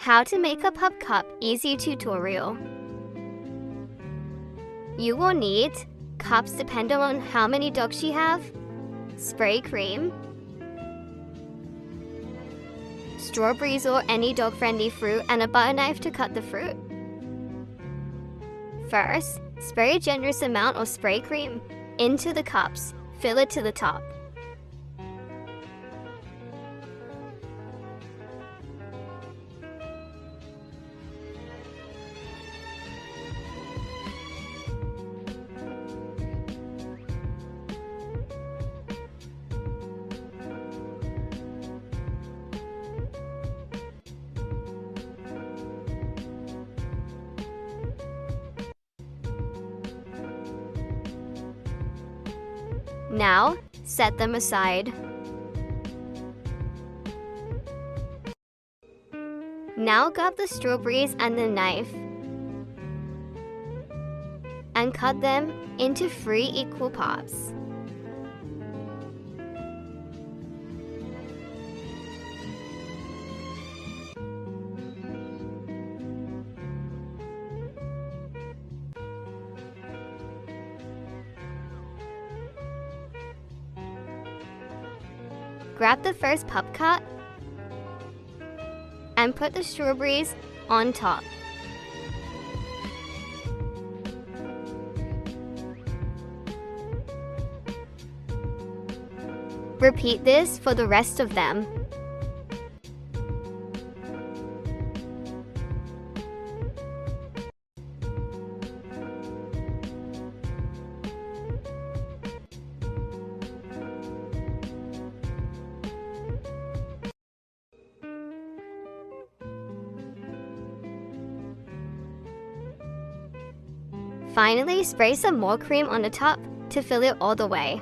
How to make a pup cup easy tutorial. You will need cups depending on how many dogs you have, spray cream, strawberries or any dog-friendly fruit, and a butter knife to cut the fruit. First, spray a generous amount of spray cream into the cups. Fill it to the top. Now, set them aside. Now grab the strawberries and the knife and cut them into 3 equal parts. Grab the first pup cut and put the strawberries on top. Repeat this for the rest of them. Finally, spray some more cream on the top to fill it all the way.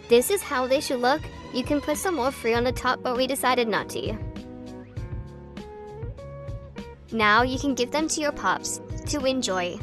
This is how they should look. You can put some more fruit on the top, but we decided not to. Now you can give them to your pups to enjoy.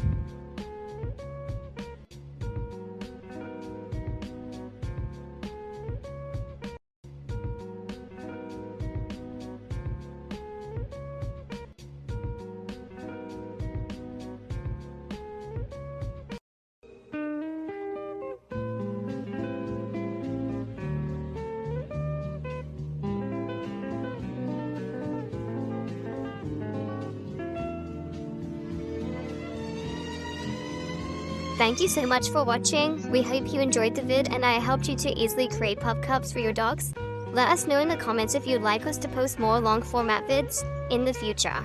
Thank you so much for watching. We hope you enjoyed the vid and I helped you to easily create pup cups for your dogs. Let us know in the comments if you'd like us to post more long format vids in the future.